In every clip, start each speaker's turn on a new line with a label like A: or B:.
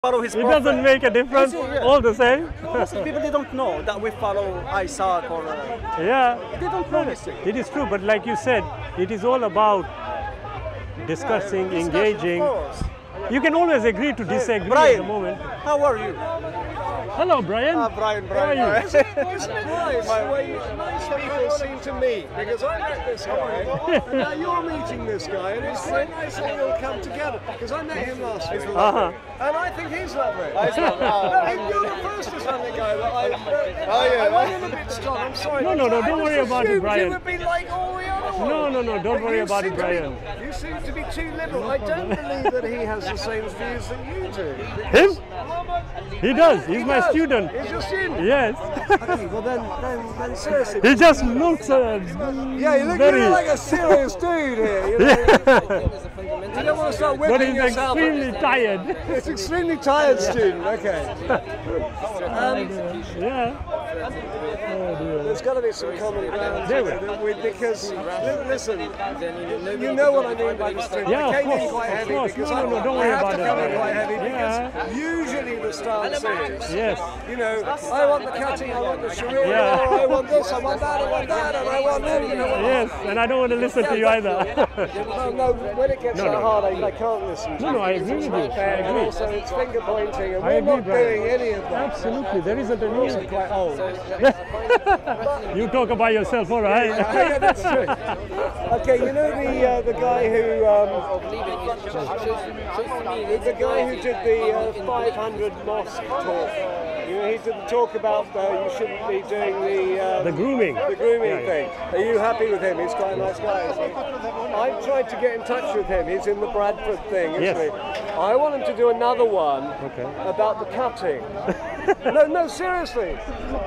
A: follow his
B: It
A: prophet.
B: doesn't make a difference, all the same.
A: People, they don't know that we follow Isaac or...
B: Yeah,
A: they don't know this thing.
B: it is true, but like you said, it is all about discussing, engaging.
A: Of course.
B: You can always agree to disagree
A: Brian,
B: at the moment.
A: how are you?
B: Hello, Brian.
A: Brian.
B: How are you?
C: Isn't it nice when nice people seem to meet? Because I met this guy, and now you're meeting this guy, and it's quite nice that you'll come together. Because I met him last week, and I think he's lovely. You're the first Islamic guy that I went in a bit strong. I'm sorry.
B: No, don't worry about it, Brian.
C: You would be like all the other ones.
B: No, don't worry about it, Brian.
C: You seem to be too liberal. I don't believe that he has the same views that you do.
B: Him? He does. He's my student.
C: He's your student?
B: Yes.
C: Okay, well then seriously.
B: He just looks
C: Yeah, you look
B: very...
C: like a serious dude here. You know? You don't want to start whipping
B: But he's
C: yourself.
B: extremely tired.
C: It's extremely tired student, okay.
B: Yeah.
C: There's got to be some common ground here, because, listen, you know what I mean by the student.
B: Yeah,
C: I
B: of
C: came in
B: course,
C: quite
B: of
C: heavy
B: course.
C: because
B: No, don't worry
C: I have
B: about
C: to
B: it.
C: come in quite heavy
B: Yeah.
C: because usually the stance is,
B: Yes.
C: you know, I want the cutting, I want the Shabir,
B: Yeah.
C: I want this, I want that, and I want that, you know.
B: Yes, and I don't want to listen to you either.
C: No, when it gets that hard, I can't listen to
B: No, I agree with you. I
C: And
B: agree.
C: also, it's finger pointing, and
B: I
C: we're
B: agree,
C: not
B: Brian.
C: doing any of that.
B: Absolutely, there isn't a
C: I'm
B: need.
C: quite old.
B: You talk about yourself, all right?
C: Yeah, that's true. Okay, you know the guy who did the 500 mosque talk. You know, he did the talk about you shouldn't be doing
B: The grooming.
C: the grooming thing. Are you happy with him? He's quite a nice guy, isn't he? I've tried to get in touch with him. He's in the Bradford thing, isn't
B: Yes.
C: he? I want him to do another one about the cutting. No, seriously.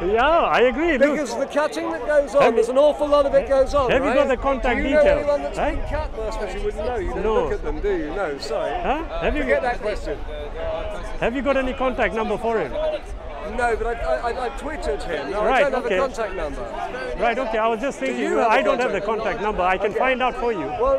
B: Yeah, I agree. Look,
C: Because the cutting that goes on, there's an awful lot of it goes on,
B: have you
C: right?
B: got the contact
C: Do you know
B: details?
C: anyone that's
B: Right?
C: been cut? Well, I suppose you wouldn't know. You don't
B: No.
C: look at them, do you? No, sorry.
B: Huh?
C: Forget that question.
B: Have you got any contact number for him?
C: No, but I tweeted him. No,
B: Right,
C: I don't have
B: okay.
C: the contact number.
B: Right, okay, I was just thinking,
C: you have the
B: I don't have the
C: contact
B: contact number. I can find out for you.
C: Well,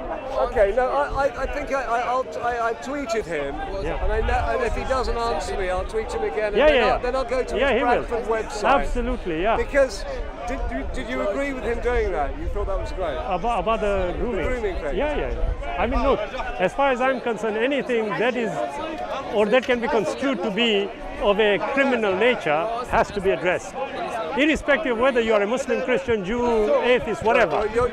C: okay, no, I think I tweeted him,
B: Yeah.
C: and if he doesn't answer me, I'll tweet him again, and
B: Yeah.
C: then I'll go to
B: Yeah,
C: his
B: he will.
C: Bradford website.
B: Absolutely, yeah.
C: Because, did you agree with him doing that? You thought that was great?
B: About the grooming.
C: The grooming thing.
B: Yeah. I mean, look, as far as I'm concerned, anything that is, or that can be construed to be of a criminal nature has to be addressed. Irrespective of whether you are a Muslim, Christian, Jew, atheist, whatever.
C: You're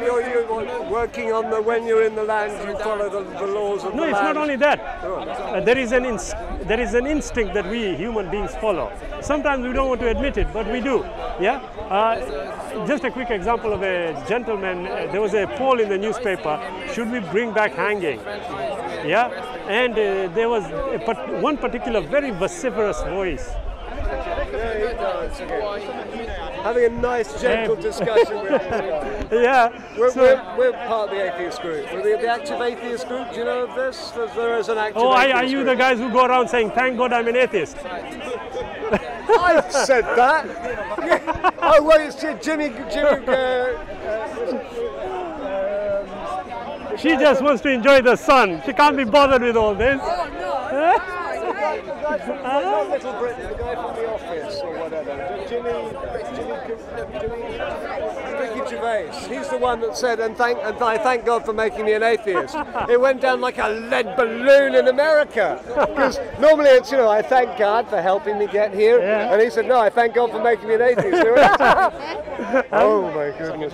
C: working on when you're in the land, you follow the laws of the land.
B: No, it's not only that. There is an instinct that we human beings follow. Sometimes we don't want to admit it, but we do. Yeah. Just a quick example of a gentleman. There was a poll in the newspaper: should we bring back hanging? Yeah. And there was one particular very vociferous voice.
C: Having a nice, gentle discussion with him.
B: Yeah.
C: We're part of the atheist group. We're the active atheist group. Do you know of this? There is an active atheist
B: are you
C: group.
B: the guys who go around saying, "Thank God I'm an atheist"?
C: I said that. Oh, well, it's Jimmy.
B: She just wants to enjoy the sun. She can't be bothered with all this.
C: The guy from Little Britain, the guy from The Office or whatever, Ricky Gervais. He's the one that said, and I thank God for making me an atheist. It went down like a lead balloon in America. Because normally it's, I thank God for helping me get here. Yeah. And he said, no, I thank God for making me an atheist. Oh my goodness.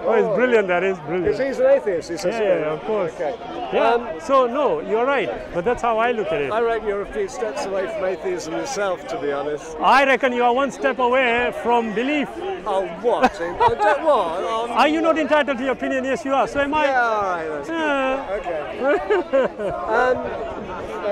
B: Oh, it's brilliant, that is brilliant.
C: Because he's an atheist, he says.
B: Yeah, of course.
C: Okay.
B: Yeah. So, no, you're right. But that's how I look at it.
C: I reckon you're a few steps away from atheism yourself, to be honest.
B: I reckon you are one step away from belief.
C: Oh, what? What?
B: Are you not entitled to your opinion? Yes, you are. So am I.
C: Yeah, all right. Okay.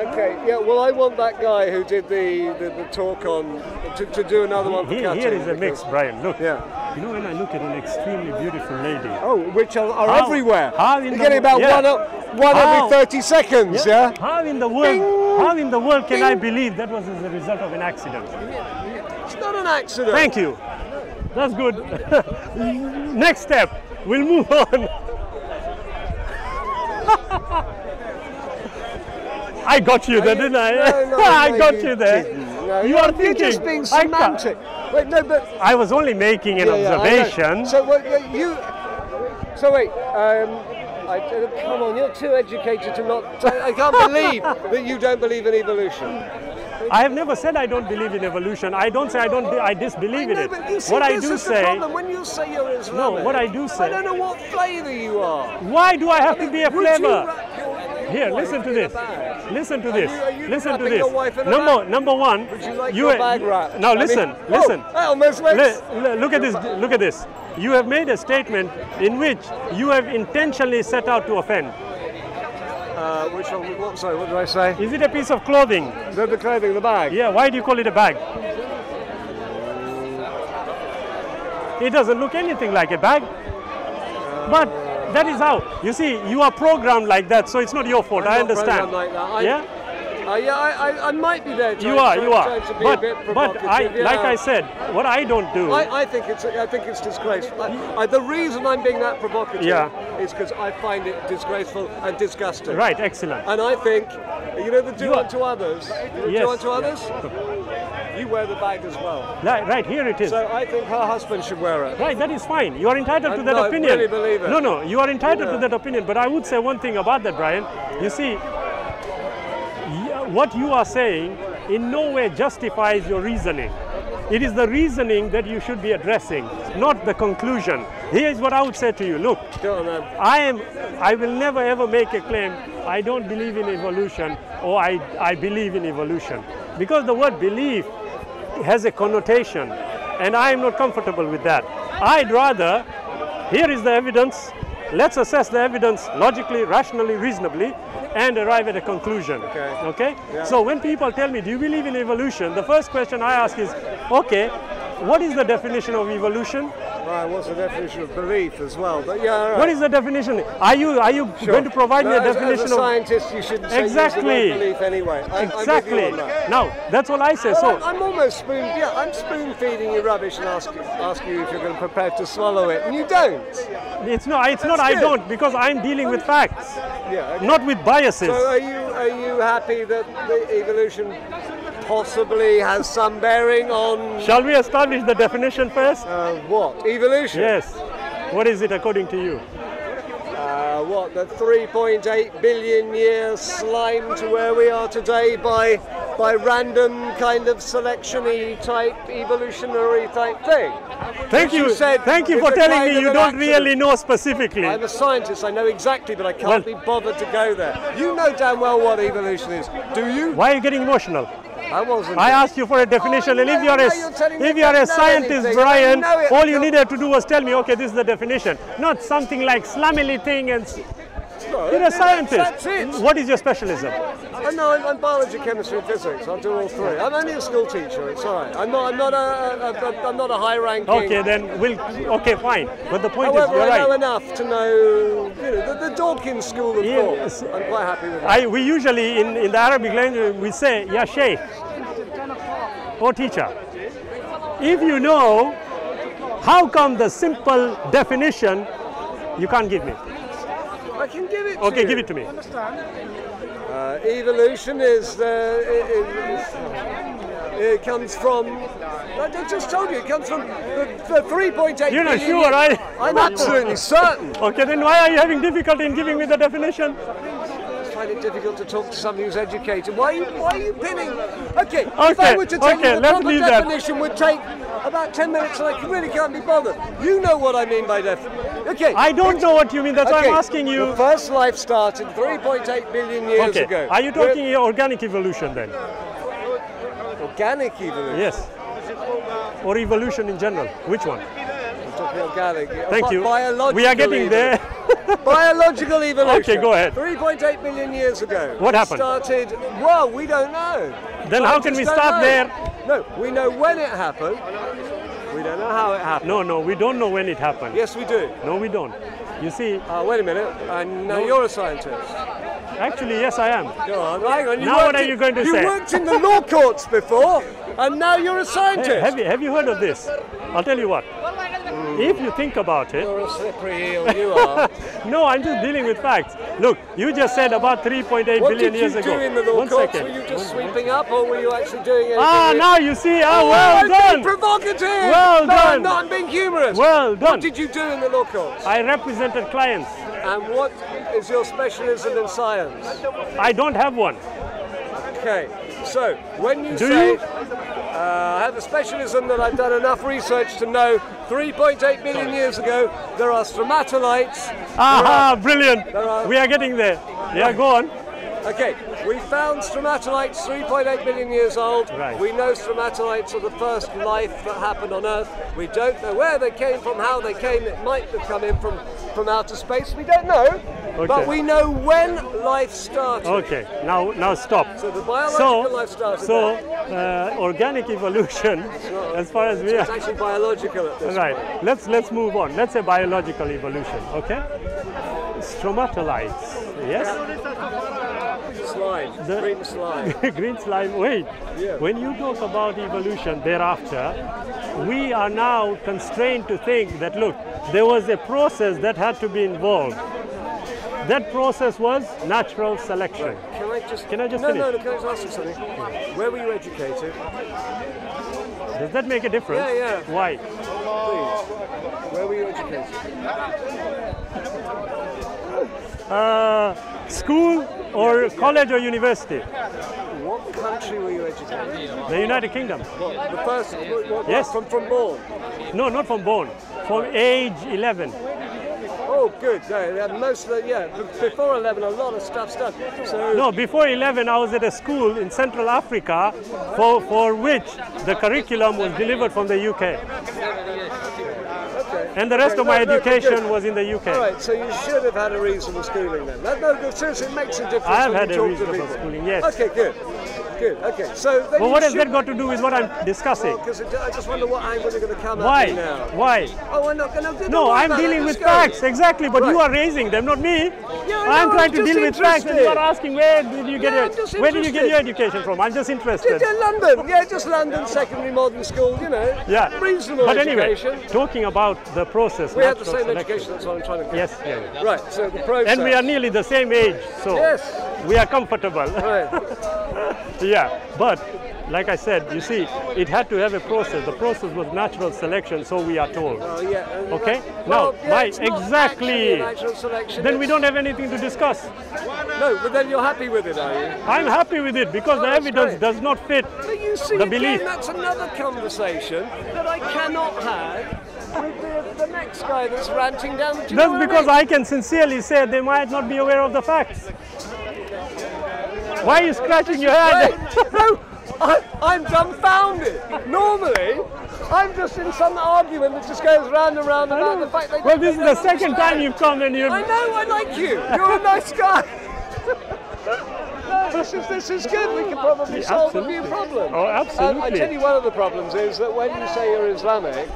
C: Okay. Yeah. Well, I want that guy who did the talk on to do another one for cutting.
B: Here is a mix, Brian. Look.
C: Yeah.
B: You know, when I look at an extremely beautiful lady.
C: Oh, which are everywhere. You're getting about one every 30 seconds. Yeah.
B: How in the world? How in the world can I believe that was as a result of an accident?
C: It's not an accident.
B: Thank you. That's good. Next step, we'll move on. I got you there, didn't I?
C: No,
B: I got
C: you
B: you there.
C: didn't. No,
B: You are
C: you're
B: thinking.
C: just being semantic. Wait, no, but
B: I was only making an observation.
C: So what you? So wait. Come on, you're too educated to not. I can't believe that you don't believe in evolution.
B: I have never said I don't believe in evolution. I don't say I disbelieve in it.
C: But you see,
B: What I
C: this
B: do
C: is the
B: say.
C: problem. When you say you're Islamic,
B: No, what I do say.
C: I don't know what flavour you are.
B: Why do I have to be a
C: Would you
B: flavor?
C: wrap your
B: Here,
C: wife
B: listen to
C: in
B: this.
C: a bag?
B: Listen to
C: Are
B: this.
C: you
B: Listen to
C: wrapping your wife
B: this.
C: in a bag?
B: Number one.
C: Would you like your bag wrapped?
B: Now
C: I mean,
B: listen.
C: oh,
B: Listen.
C: that almost makes.
B: Look at this. Look at this. You have made a statement in which you have intentionally set out to offend.
C: Which one? What? Sorry, what did I say?
B: Is it a piece of clothing?
C: The clothing, the bag.
B: Yeah. Why do you call it a bag? It doesn't look anything like a bag. But that is how. You see, you are programmed like that, so it's not your fault. I understand.
C: Like that.
B: Yeah.
C: I might be there.
B: You are.
C: Trying to be a bit
B: But like I said, what I don't do.
C: I think it's disgraceful. The reason I'm being that provocative is because I find it disgraceful and disgusting.
B: Right. Excellent.
C: And I think, the do unto others.
B: Yes.
C: Do unto others. You wear the bag as well.
B: Right. Here it is.
C: So I think her husband should wear it.
B: Right, that is fine. You are entitled to that
C: No, I
B: opinion.
C: really believe it.
B: No, you are entitled to that opinion. But I would say one thing about that, Brian. You see, what you are saying in no way justifies your reasoning. It is the reasoning that you should be addressing, not the conclusion. Here is what I would say to you. Look,
C: Go on, then.
B: I will never ever make a claim, I don't believe in evolution or I believe in evolution. Because the word belief has a connotation and I am not comfortable with that. I'd rather, here is the evidence, let's assess the evidence logically, rationally, reasonably and arrive at a conclusion. Okay?
C: Yeah.
B: So when people tell me, do you believe in evolution? The first question I ask is, okay, what is the definition of evolution?
C: Right, what's the definition of belief as well? But yeah, all right.
B: What is the definition? Are you going to provide me a definition
C: as a scientist, you shouldn't say use the word belief anyway.
B: Exactly.
C: I'm with you on that.
B: Now, that's what I say. So
C: I'm almost I'm spoon feeding you rubbish and ask you if you're going to prepare to swallow it, and you don't.
B: it's not. I don't, because I'm dealing with facts, not with biases.
C: So are you happy that the evolution possibly has some bearing on
B: Shall we establish the definition first?
C: what? Evolution?
B: Yes. What is it according to you?
C: What, the 3.8 billion years slime to where we are today by random kind of selection-y type, evolutionary type thing?
B: Thank you. Thank you for telling me you don't really know specifically.
C: I'm a scientist, I know exactly, but I can't be bothered to go there. You know damn well what evolution is, do you?
B: Why are you getting emotional?
C: I wasn't.
B: I asked you for a definition, and if you are a scientist, Brian, all you needed to do was tell me, okay, this is the definition, not something like slummily thing. And you're a scientist.
C: That's it.
B: What is your specialism?
C: No, I'm biology, chemistry, and physics. I'll do all three. I'm only a school teacher. It's all right. I'm not a high-ranking.
B: Okay, then okay, fine. But the point
C: However,
B: is, you're
C: I know
B: right.
C: enough to know, the Dawkins school of thought. I'm quite happy with that.
B: We usually in the Arabic language we say ya sheikh or teacher. If you know, how come the simple definition you can't give me?
C: I can give it to you.
B: Okay, give it to me.
C: Evolution is it comes from. I just told you it comes from the 3.8.
B: You're not sure, right?
C: I'm absolutely certain.
B: Okay, then why are you having difficulty in giving me the definition?
C: I find it difficult to talk to somebody who's educated. Why are you pinning? Okay, if I were to tell you the proper definition would take about 10 minutes and I really can't be bothered. You know what I mean by definition. Okay.
B: I don't know what you mean, that's why I'm asking you.
C: The first life started 3.8 billion years ago.
B: Are you talking organic evolution then?
C: Organic evolution?
B: Yes. Or evolution in general? Which one?
C: I'm talking organic.
B: Thank you.
C: Biological
B: we are getting there.
C: Biological evolution.
B: Okay, go ahead.
C: 3.8 billion years ago.
B: What happened?
C: Started, well, we don't know.
B: Then how can we start there?
C: No, we know when it happened. We don't know how it happened.
B: No, we don't know when it happened.
C: Yes, we do.
B: No, we don't. You see...
C: wait a minute. Now you're a scientist.
B: Actually, yes, I am.
C: Go on, hang on.
B: Now what are you going to say?
C: You worked in the law courts before, and now you're a scientist.
B: Hey, have you heard of this? I'll tell you what. if you think about it.
C: You're a slippery heel, you are.
B: No, I'm just dealing with facts. Look, you just said about 3.8 billion years ago.
C: What did you do in the law
B: 1
C: courts?
B: second.
C: Were you just sweeping up, or were you actually doing anything?
B: Now you see. Well
C: I'm
B: done.
C: being provocative.
B: Well
C: no,
B: done.
C: I'm not. I'm being humorous.
B: Well done.
C: What did you do in the law courts?
B: I represented clients.
C: And what is your specialism in science?
B: I don't have one.
C: Okay, so when you
B: Do
C: say
B: you?
C: I have a specialism that I've done enough research to know 3.8 billion years ago there are stromatolites.
B: Aha, brilliant.
C: are-
B: We are getting there. Yeah, go on.
C: Okay, we found stromatolites 3.8 billion years old.
B: Right.
C: We know stromatolites are the first life that happened on Earth. We don't know where they came from, how they came. It might have come in from outer space. We don't know.
B: Okay.
C: But we know when life started.
B: Okay, now stop.
C: So the biological life started
B: Organic evolution, as far as we
C: It's
B: are.
C: actually biological at this
B: Right,
C: point.
B: let's move on. Let's say biological evolution, okay? Stromatolites, yes?
C: Slime, green slime.
B: Green slime, wait.
C: Yeah.
B: When you talk about evolution thereafter, we are now constrained to think that, look, there was a process that had to be involved. That process was natural selection. Can I just finish?
C: No, can I just ask you something? Where were you educated?
B: Does that make a difference?
C: Yeah.
B: Why?
C: Please. Where were you educated?
B: School or college or university?
C: What country were you educated?
B: The United Kingdom.
C: What, the first?
B: Yes.
C: From born?
B: No, not from born. From age 11.
C: Oh, good. Before 11, a lot of stuff's done. So
B: No, before 11, I was at a school in Central Africa for which the curriculum was delivered from the UK.
C: okay.
B: And the rest of my education was in the UK.
C: All right, so you should have had a reasonable schooling then. No, good. Seriously, it makes a difference.
B: I have
C: when
B: had
C: you
B: a
C: talk to
B: reasonable
C: people.
B: schooling, yes.
C: Okay, good. Okay. So then
B: But what has that got to do with what I'm discussing?
C: Because I just wonder what angle you're going to come
B: Why?
C: at me now.
B: Why?
C: Oh, we're not going to.
B: No, I'm dealing with facts, exactly, but you
C: Right.
B: are raising them, not me.
C: Yeah,
B: I'm
C: no,
B: trying
C: I'm
B: to
C: just
B: deal with facts and you are
C: interested.
B: asking where did you get
C: Yeah, I'm just
B: where did you get your
C: interested.
B: education from? I'm just interested.
C: London. Yeah, just London secondary modern school,
B: Yeah.
C: reasonable
B: But anyway,
C: education.
B: talking about the process.
C: We had the
B: natural
C: same
B: selection.
C: education, that's what I'm trying to get.
B: Yes, yeah.
C: Right, so the process.
B: And we are nearly the same age, so
C: Yes.
B: we are comfortable.
C: Right.
B: Yeah, but like I said, you see, it had to have a process. The process was natural selection, so we are told.
C: Oh, yeah.
B: Okay?
C: Well,
B: Now,
C: it's not
B: exactly.
C: actually a natural selection.
B: Then we don't have anything to discuss.
C: No, but then you're happy with it, are you?
B: I'm happy with it because the
C: that's
B: evidence
C: great.
B: does not fit
C: But you see,
B: the
C: again,
B: belief.
C: that's another conversation that I cannot have with the next guy that's ranting down. Do you know
B: That's
C: what
B: because
C: I
B: I can sincerely say they might not be aware of the facts. Why are you scratching your head?
C: mean? No, I'm dumbfounded. Normally, I'm just in some argument that just goes round and round about the fact that.
B: Well, this is the second time you've come and you've...
C: I know, I like you. You're a nice guy. No, this is good. We can probably solve a few
B: Absolutely.
C: problems.
B: Oh, absolutely.
C: I tell you, one of the problems is that when you say you're Islamic,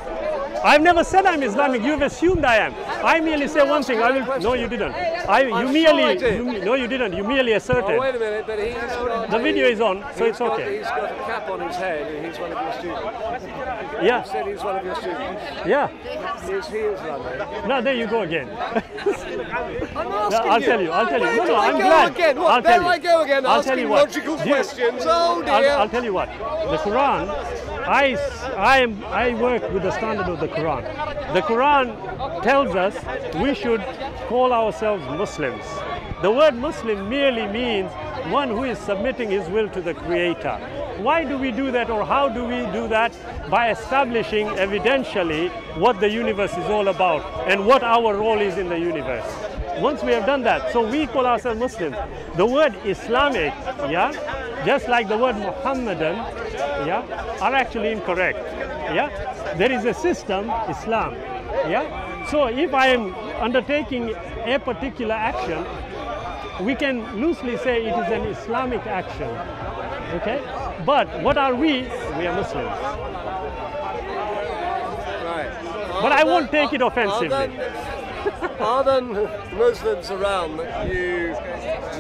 B: I've never said I'm Islamic. You've assumed I am. I merely say one thing. I will. No, you didn't. You merely.
C: I did.
B: No, you didn't. You merely asserted.
C: oh, wait a minute, but he's got
B: The video is on, so it's okay.
C: He's got a cap on his head and he's one of your students. He
B: Yeah.
C: said he's one of your students.
B: Yeah.
C: Is he Islamic?
B: Now there you go again.
C: I'm asking
B: I'll tell you. I'll tell you.
C: Where
B: No,
C: do
B: no.
C: I
B: I'm
C: go
B: glad.
C: again? What?
B: I'll
C: There
B: tell you.
C: I go again,
B: I'll tell
C: asking
B: you what.
C: logical
B: Do you-
C: questions. Oh dear.
B: I'll tell you what. The Quran. I work with the standard of the Quran. The Quran tells us we should call ourselves Muslims. The word Muslim merely means one who is submitting his will to the Creator. Why do we do that, or how do we do that? By establishing evidentially what the universe is all about and what our role is in the universe. Once we have done that, so we call ourselves Muslims. The word Islamic, yeah, just like the word Muhammadan, yeah, are actually incorrect. Yeah, there is a system, Islam. Yeah, so if I am undertaking a particular action, we can loosely say it is an Islamic action. Okay, but what are we? We are Muslims.
C: Right.
B: But I won't take it offensively.
C: Are there Muslims around that you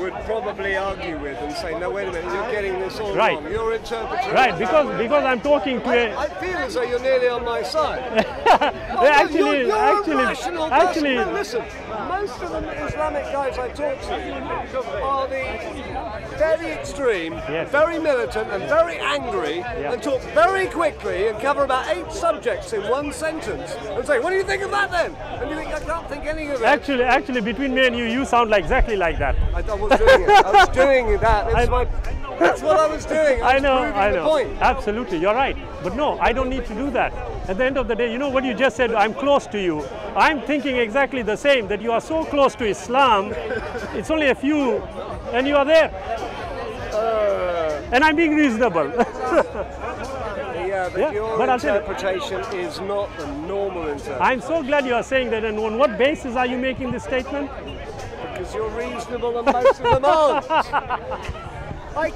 C: would probably argue with and say, no, wait a minute, you're getting this all
B: Right.
C: wrong. You're interpreting.
B: Right, because I'm talking to a...
C: I feel as though you're nearly on my side.
B: Actually,
C: you're
B: actually,
C: a rational
B: actually,
C: person. No, listen, most of the Islamic guys I talk to are the very extreme,
B: Yes.
C: very militant and very angry and talk very quickly and cover about 8 subjects in one sentence and say, what do you think of that then? And you think, I can't think any of it.
B: Actually, between me and you, you sound like exactly like that.
C: I was doing it. I was doing that. That's what I was doing. I was proving the point.
B: Absolutely, you're right. But no, I don't need to do that. At the end of the day, you know what you just said, I'm close to you. I'm thinking exactly the same, that you are so close to Islam, it's only a few, and you are there. And I'm being reasonable.
C: Yeah, but your
B: but
C: interpretation is not the normal interpretation.
B: I'm so glad you are saying that, and on what basis are you making this statement?
C: Because you're reasonable and most of them aren't.
B: I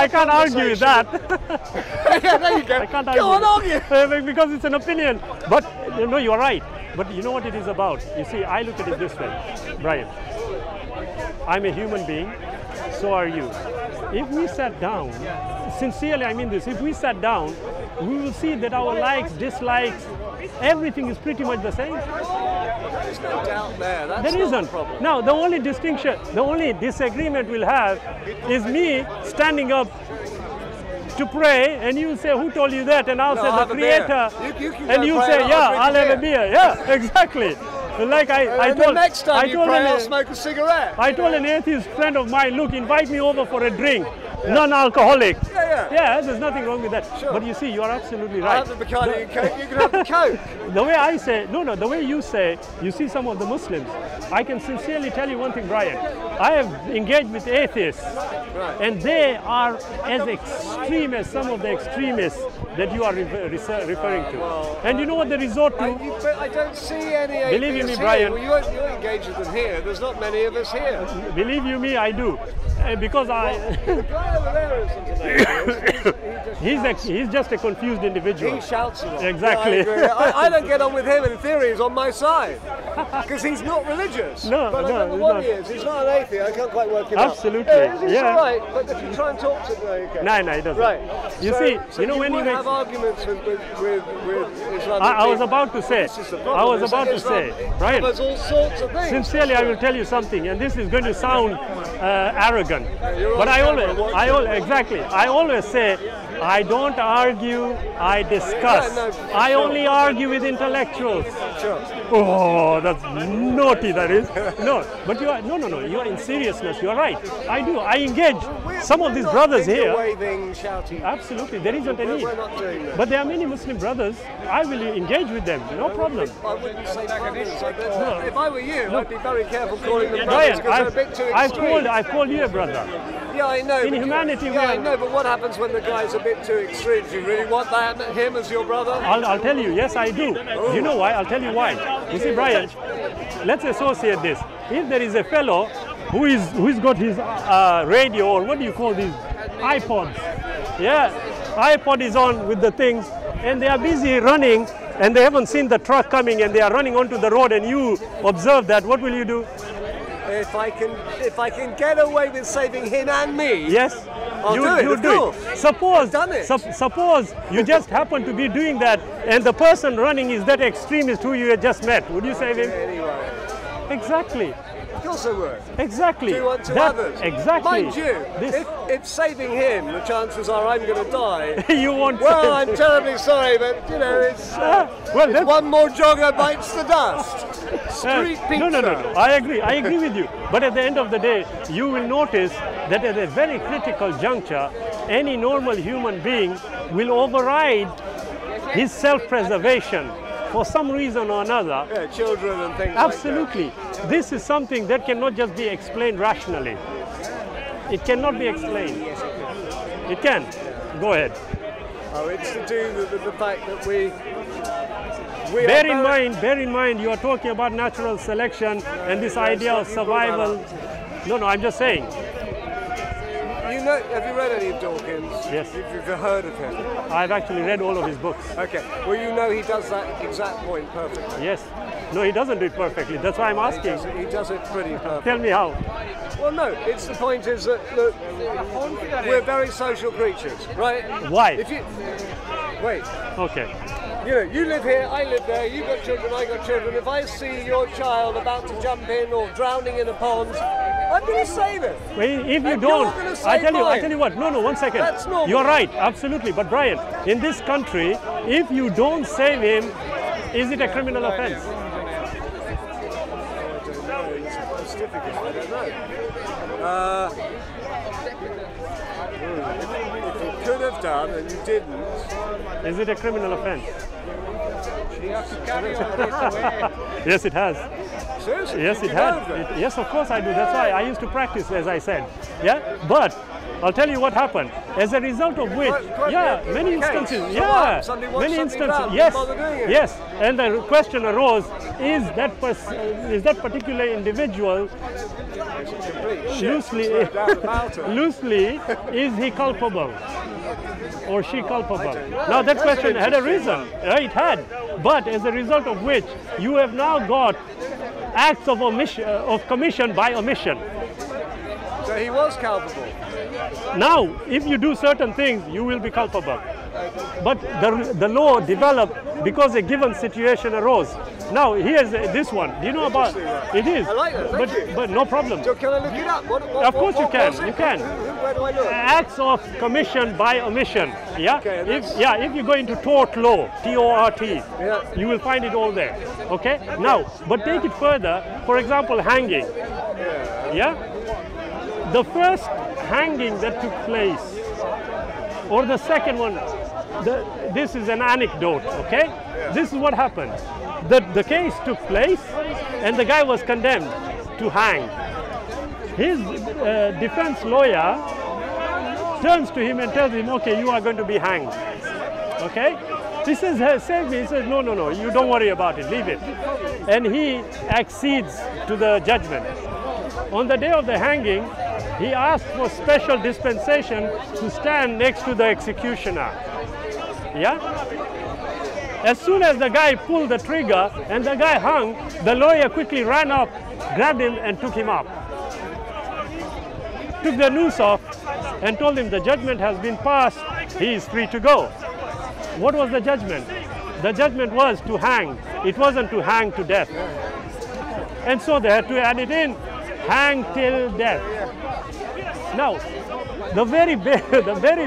B: can't argue with that.
C: Yeah, there you go.
B: I can't argue.
C: Go on, argue.
B: Because it's an opinion. But no, you're right. But you know what it is about? You see, I look at it this way, Brian. I'm a human being, so are you. If we sat down, sincerely I mean this, if we sat down, we will see that our likes, dislikes, everything is pretty much the same.
C: There's no doubt there. That's
B: There
C: not
B: isn't.
C: the problem.
B: Now, the only distinction, the only disagreement we'll have is me standing up to pray, and you say, who told you that? And I'll say, the Creator.
C: You can
B: and
C: go
B: you
C: pray
B: say,
C: and
B: yeah,
C: drink
B: I'll have a beer. Yeah, exactly. Like I
C: and
B: told,
C: the next time
B: I
C: you
B: told
C: pray,
B: an-
C: I'll smoke a cigarette.
B: I told an atheist friend of mine, look, invite me over for a drink, non-alcoholic.
C: Yeah.
B: There's nothing wrong with that.
C: Sure.
B: But you see, you're absolutely
C: I
B: right.
C: have the Bacardi and Coke, you can have the Coke.
B: The way I say, no, the way you say, you see some of the Muslims, I can sincerely tell you one thing, Brian. I have engaged with atheists, and they are as extreme as some of the extremists that you are referring to. And you know what they resort to?
C: I don't see any atheists.
B: Believe you me,
C: here.
B: Brian.
C: Well, you engage with them here. There's not many of us here.
B: Believe you me, I do. Because
C: The guy over there isn't an atheist.
B: he's just a confused individual.
C: He shouts a lot.
B: Exactly.
C: Yeah, I don't get on with him, and in theory he's on my side. Because he's not religious.
B: No,
C: but I
B: no,
C: don't know
B: he's
C: what
B: not.
C: he is. He's not an atheist. I can't quite work him
B: Absolutely,
C: out. He's
B: yeah.
C: all right, but if you try and talk to him, okay.
B: No, he doesn't.
C: Right.
B: You
C: So-
B: see,
C: so
B: you know when
C: would
B: he makes...
C: have arguments with Islamic
B: I was
C: people.
B: about to say,
C: This is the problem.
B: I was
C: is
B: about
C: that
B: to say,
C: Islam
B: Brian,
C: covers all sorts of things.
B: sincerely I will tell you something, and this is going to sound arrogant,
C: You're
B: but
C: on camera, watch it.
B: exactly, I always say, I don't argue, I discuss.
C: Yeah, no,
B: I
C: sure.
B: only argue with intellectuals.
C: Sure.
B: Oh, that's naughty, that is. No, but you are, no, you are in seriousness, you are right. I do, I engage some of these
C: We're not
B: brothers
C: finger
B: here.
C: waving, shouting.
B: Absolutely, there isn't a need.
C: We're not doing that.
B: But there are many Muslim brothers, I will engage with them, no problem.
C: I wouldn't say brothers.
B: No.
C: If I were you, I'd be very careful calling them brothers
B: Brian,
C: because they're a bit too extreme.
B: I've called you a brother.
C: Yeah, I know.
B: In
C: but
B: humanity,
C: yeah,
B: we
C: I
B: are-
C: know. But what happens when the guy's a bit too extreme? Do you really want him as your brother?
B: I'll tell you, yes I do. You know why? I'll tell you why. You see, Brian, let's associate this. If there is a fellow who's got his radio, or what do you call these, iPods. Yeah, iPod is on with the things, and they are busy running, and they haven't seen the truck coming, and they are running onto the road, and you observe that, what will you do?
C: If I can get away with saving him and me,
B: Yes,
C: I'll
B: you
C: do it,
B: you
C: of
B: do
C: course.
B: it. Suppose,
C: I've done it.
B: Suppose you just happen to be doing that, and the person running is that extremist who you had just met. Would you save him?
C: anyway,
B: Exactly.
C: of course I would.
B: Exactly.
C: Do unto
B: That-
C: others.
B: Exactly.
C: Mind you,
B: This,
C: if saving him, the chances are I'm going to die.
B: you want.
C: Well, I'm terribly sorry, but you know, it's
B: well, that's,
C: one more jogger bites the dust. Street pizza.
B: no. I agree with you. But at the end of the day, you will notice that at a very critical juncture, any normal human being will override his self-preservation for some reason or another.
C: Yeah, children and things
B: Absolutely. This is something that cannot just be explained rationally. It cannot be explained. It can. Go ahead.
C: like that. Oh, it's to do with the fact that we
B: Bear in mind, you are talking about natural selection and this idea of survival. No, I'm just saying.
C: You know, have you read any of Dawkins?
B: Yes.
C: You've heard of him?
B: I've actually read all of his books.
C: Okay. Well, you know he does that exact point perfectly.
B: Yes. No, he doesn't do it perfectly. That's why I'm asking.
C: He does it pretty perfectly.
B: Tell me how.
C: Well, no, it's the point is that look, we're very social creatures, right?
B: Why?
C: If you wait,
B: Okay.
C: you know, you live here, I live there, you got children, I got children. If I see your child about to jump in or drowning in a pond, I'm going to save it.
B: Well, if you
C: And
B: don't,
C: you're gonna
B: I
C: save
B: tell you
C: mine.
B: what. No, 1 second.
C: That's normal.
B: You're right, absolutely. But Brian, in this country, if you don't save him, is it a criminal offense?
C: It's difficult, I don't know. If you could have done and you didn't,
B: Is it a criminal offense?
C: you have to carry on this way.
B: Yes, it has.
C: Seriously?
B: Yes,
C: Did
B: it
C: you know
B: has.
C: that?
B: Yes, of course I do. That's why I used to practice, as I said. Yeah, but I'll tell you what happened. As a result of which, many instances, many instances, yes, yes. And the question arose: is that particular individual loosely, is he culpable? Or she culpable? Now that question had a reason. It had. But as a result of which, you have now got acts of omission, of commission by omission.
C: So he was culpable.
B: Now, if you do certain things, you will be culpable. But the law developed because a given situation arose. Now, here's this one. Do you know about it? Is.
C: I like that. Thank you.
B: But no problem.
C: So can I look it up?
B: Of course you can.
C: was it?
B: You can.
C: Where do I look?
B: Acts of commission by omission. Yeah.
C: Okay,
B: If you go into tort law, TORT,
C: Yeah.
B: you will find it all there. Okay. Now, but take it further. For example, hanging. Yeah. The first hanging that took place, or the second one, this is an anecdote. Okay. This is what happened. The case took place, and the guy was condemned to hang. His defense lawyer turns to him and tells him, okay, you are going to be hanged. Okay? He says, hey, save me. He says, no, you don't worry about it, leave it. And he accedes to the judgment. On the day of the hanging, he asked for special dispensation to stand next to the executioner. Yeah? As soon as the guy pulled the trigger and the guy hung, the lawyer quickly ran up, grabbed him and took him up. Took the noose off and told him the judgment has been passed, he is free to go. What was the judgment? The judgment was to hang. It wasn't to hang to death. And so they had to add it in, hang till death. Now, the very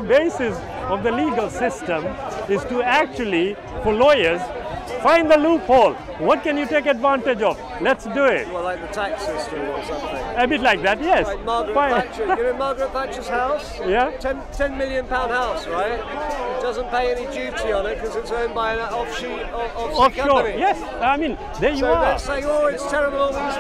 B: basis of the legal system is to actually, for lawyers, find the loophole. What can you take advantage of? Let's do it.
C: Well, like the tax system or something.
B: A bit like that, yes.
C: Like Margaret Thatcher. You know Margaret Thatcher's house?
B: Yeah.
C: £10 million house, right? Doesn't pay any duty on it because it's owned by an offshore company.
B: Yes. I mean, there you
C: So
B: are.
C: they're saying, oh, it's terrible, all these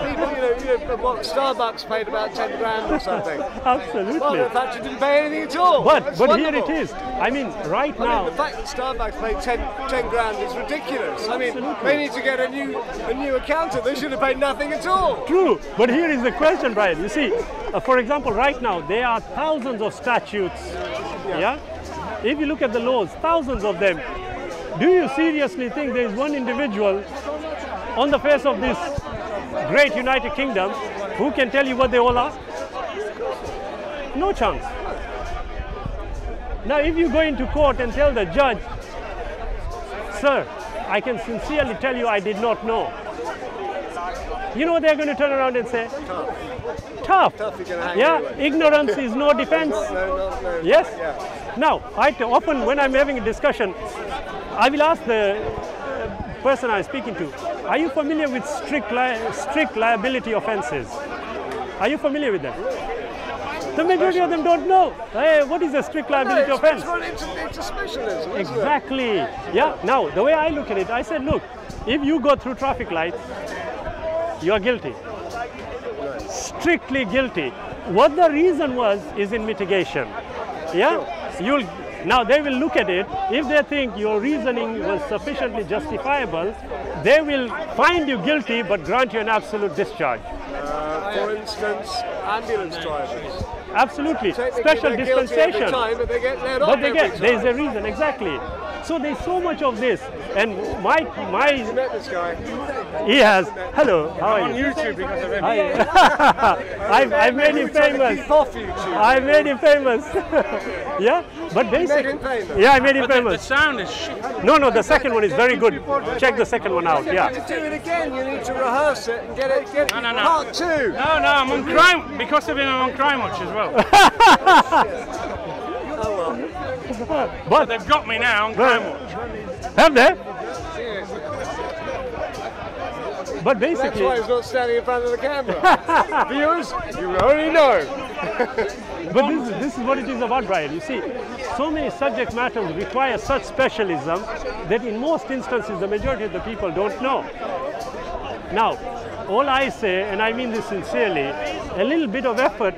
C: people, what, Starbucks paid about 10 grand or something.
B: Absolutely.
C: Margaret Thatcher didn't pay anything at all.
B: But
C: That's
B: here it
C: wonderful.
B: is. I mean, right
C: I
B: now.
C: mean, the fact that Starbucks paid 10 grand is ridiculous. I mean,
B: Absolutely.
C: they need to get a new accountant. They should have paid nothing at all.
B: True, but here is the question, Brian. You see, for example, right now there are thousands of statutes. Yeah. If you look at the laws, thousands of them. Do you seriously think there is one individual on the face of this great United Kingdom who can tell you what they all are? No chance. Now, if you go into court and tell the judge, sir, I can sincerely tell you I did not know. You know what they're going to turn around and say? Tough. Yeah, ignorance is no defense.
C: No.
B: Yes?
C: Yeah.
B: Now, often when I'm having a discussion, I will ask the person I'm speaking to, are you familiar with strict liability offenses? Are you familiar with that? The majority of them don't know. Hey, what is a strict liability offense?
C: It's a specialism.
B: Exactly. Yeah. Now, the way I look at it, I said, look, if you go through traffic lights, you are guilty. Strictly guilty. What the reason was is in mitigation. Yeah. Now they will look at it. If they think your reasoning was sufficiently justifiable, they will find you guilty but grant you an absolute discharge.
C: For instance, ambulance drivers.
B: Absolutely.
C: Technically
B: Special
C: they're guilty every
B: dispensation.
C: time, but they get let off
B: But
C: every time.
B: there's a reason, exactly. So there's so much of this, and my
C: You met this guy?
B: he has. Hello, how
D: I'm
B: are
D: on
B: you?
D: YouTube because of him.
B: I made him famous.
C: Off YouTube.
B: I made him famous. Yeah, but
C: You made
B: basically,
C: him famous.
B: yeah, I made him
D: But the
B: famous.
D: sound is shit.
B: No, the second one is very good. Check the second one out. Yeah.
C: To do it again, you need to rehearse it and get it.
D: No.
C: Part 2.
D: No, I'm on Crime. Because of him, I'm on Crime Watch as well.
B: But
D: They've got me now on Crime Watch.
B: have they? But
C: That's
B: basically,
C: why he's not standing in front of the camera. Viewers, you already know.
B: but this is what it is about, Brian. You see, so many subject matters require such specialism that in most instances the majority of the people don't know. Now, all I say, and I mean this sincerely, a little bit of effort,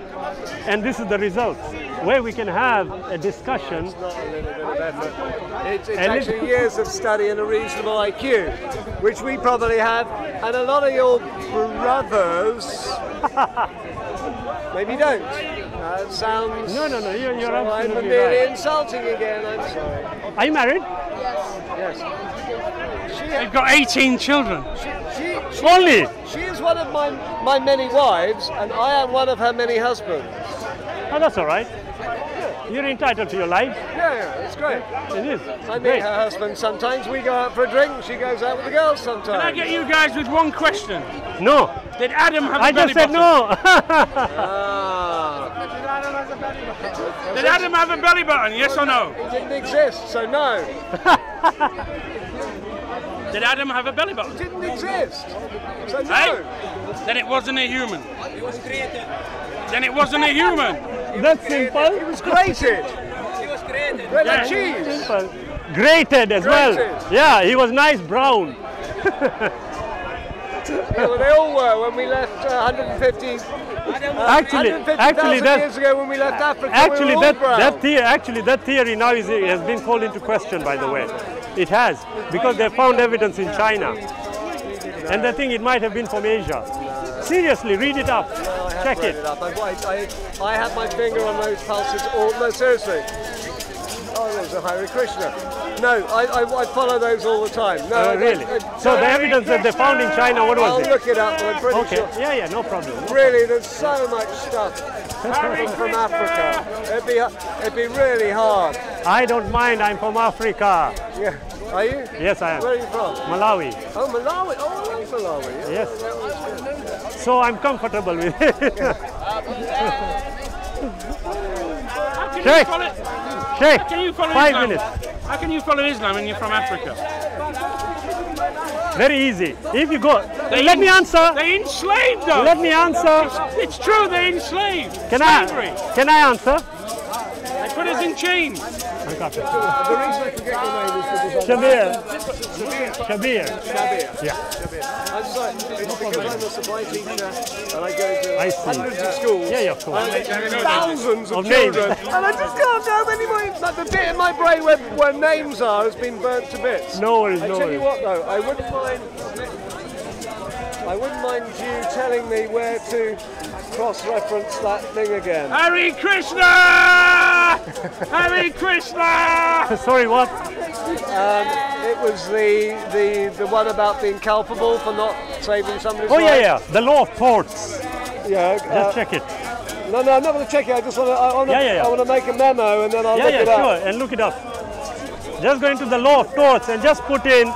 B: and this is the result, where we can have a discussion.
C: It's not a little bit of effort. It's actually years of study and a reasonable IQ, which we probably have, and a lot of your brothers maybe don't. It sounds.
B: No, you're
C: So I'm
B: absolutely
C: merely
B: right.
C: insulting again. I'm sorry.
B: Are you married?
C: Yes.
D: They've got 18 children.
C: She
B: Only?
C: She is one of my many wives, and I am one of her many husbands.
B: Oh, that's all right. You're entitled to your life.
C: Yeah, it's great.
B: It is.
C: I meet
B: Great.
C: her husband sometimes. We go out for a drink. She goes out with the girls sometimes.
D: Can I get you guys with one question?
B: No.
D: Did Adam have
B: I
D: a belly
B: just said
D: button?
B: no.
C: Ah,
D: Did Adam have a belly button? Yes or no?
C: it didn't exist, so no.
D: Did Adam have a belly button?
C: It didn't exist, so no.
D: Hey? Then it wasn't a human. Then it wasn't a human.
B: That's simple.
C: It was grated. We're like cheese.
B: Simple. Grated as well.
C: Grated.
B: Yeah, he was nice brown.
C: Yeah, well, they all were when we left 150.
B: Actually,
C: 150,000
B: that
C: years ago when we left Africa.
B: actually
C: we were all brown.
B: that theory now has been called into question. By the way, it has, because they found evidence in China, and they think it might have been from Asia. Seriously, read it up. Check it.
C: I have my finger on those pulses. No, seriously. Oh, there's a Hare Krishna. No, I follow those all the time. No,
B: Really? So the evidence that they found in China, what
C: I'll
B: was it?
C: look it up, but I'm pretty
B: Okay.
C: sure.
B: Yeah, no problem.
C: Really, there's so much stuff from Africa. It'd be really hard.
B: I don't mind. I'm from Africa.
C: Yeah. Are you?
B: Yes, I am.
C: Where are you from?
B: Malawi.
C: Oh, Malawi. Oh, I like Malawi. Yeah.
B: Yes. So I'm comfortable with it.
D: How can
B: Sheikh.
D: you follow?
B: Sheikh,
D: How can you follow
B: 5
D: Islam?
B: minutes.
D: How can you follow Islam when you're from Africa?
B: Very easy. If you go, let me answer.
D: They enslaved us.
B: Let me answer.
D: It's true, they enslaved.
B: Can
D: Slavery.
B: I answer?
D: They put us in chains.
C: The reason I can get your name is because
B: Shabir.
C: Shabir.
B: Yeah.
C: I'm sorry, it's because I'm a supply teacher and I go to
B: I see.
C: hundreds of schools.
B: Yeah, of course.
C: And thousands of
B: Of names.
C: children. And I just can't know anymore. Like the bit in my brain where names are has been burnt to bits.
B: No worries,
C: I
B: no
C: tell you
B: worries.
C: what though, I wouldn't mind you telling me where to cross-reference that thing again.
D: Hare Krishna! Hare Krishna!
B: Sorry, what?
C: It was the one about being culpable for not saving somebody's
B: Oh,
C: life.
B: yeah. The law of thoughts.
C: Yeah.
B: Just check it.
C: No, I'm not going to check it. I just want to. I want to make a memo and then I'll look it up.
B: Sure. And look it up. Just go into the law of thoughts and just put in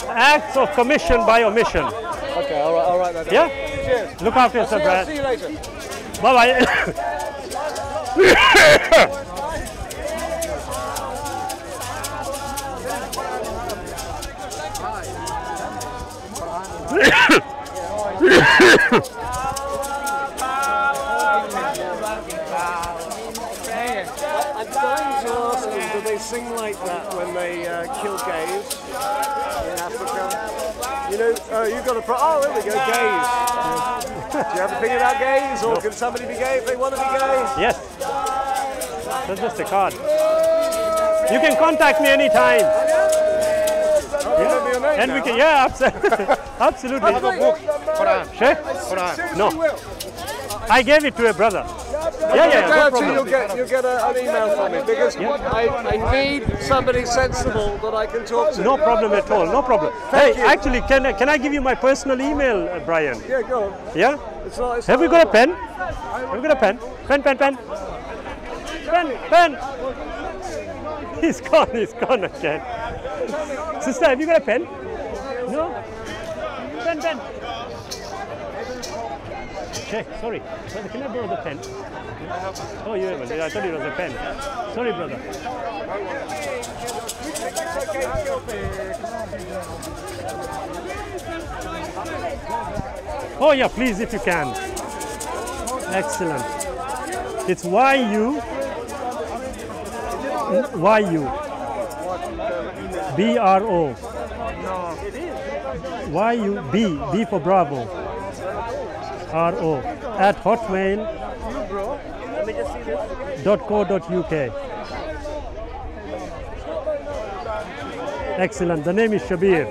B: acts of commission by omission.
C: Okay, I'll write that down.
B: Yeah?
C: Cheers.
B: Look after yourself,
C: I'll
B: Brad.
C: see you later.
B: Bye-bye.
C: I'm dying to ask them, do they sing like that when they kill gays in Africa? You know, you've got a oh, there we go, gays. Do you have a thing about gays, or can somebody be gay if they want to be gay?
B: Yes. That's just a card. You can contact me anytime.
C: Remember your name
B: And
C: now?
B: we can, yeah, absolutely.
C: I have a book.
B: Sheikh? No. I gave it to a brother. no problem.
C: You'll get an email from me because I need somebody sensible that I can talk to.
B: No problem at all, no problem.
C: Thank
B: Hey,
C: you.
B: actually, can I give you my personal email, Brian?
C: Yeah, go on.
B: Yeah? Have we got a pen? Have we got a pen? Pen. He's gone again. Sister, have you got a pen? No? Pen. Okay, sorry. Brother, can I borrow the pen? Oh, you haven't. I thought it was a pen. Sorry, brother. Oh, yeah, please, if you can. Excellent. It's YU. BRO. B for Bravo. RO at hotmail.co.uk. Excellent. The name is Shabir.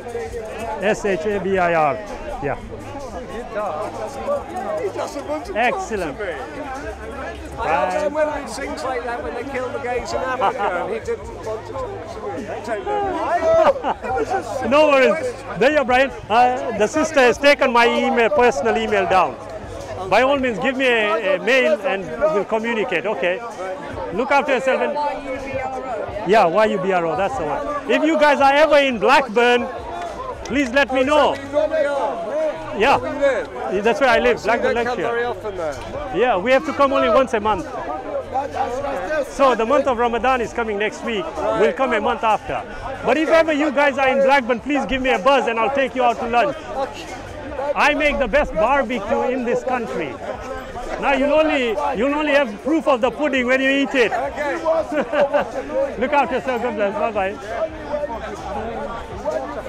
B: SHABIR. Yeah.
C: He doesn't want to
B: Excellent.
C: talk to me. I asked him whether he sings like that when they kill the gays in Africa, and he didn't want to talk to me. I don't know why.
B: No worries. There you are, Brian. The sister has taken my personal email down. By all means, give me a mail and we'll communicate. Okay. Look after yourself. And yeah, YUBRO. That's the one. If you guys are ever in Blackburn, please let me know. Yeah, that's where I live. Blackburn Lecture.
C: Very often there.
B: Yeah, we have to come only once a month. So the month of Ramadan is coming next week. We'll come a month after. But if ever you guys are in Blackburn, please give me a buzz and I'll take you out to lunch. I make the best barbecue in this country. Now you'll only have proof of the pudding when you eat it. Look after yourself. God bless. Bye bye.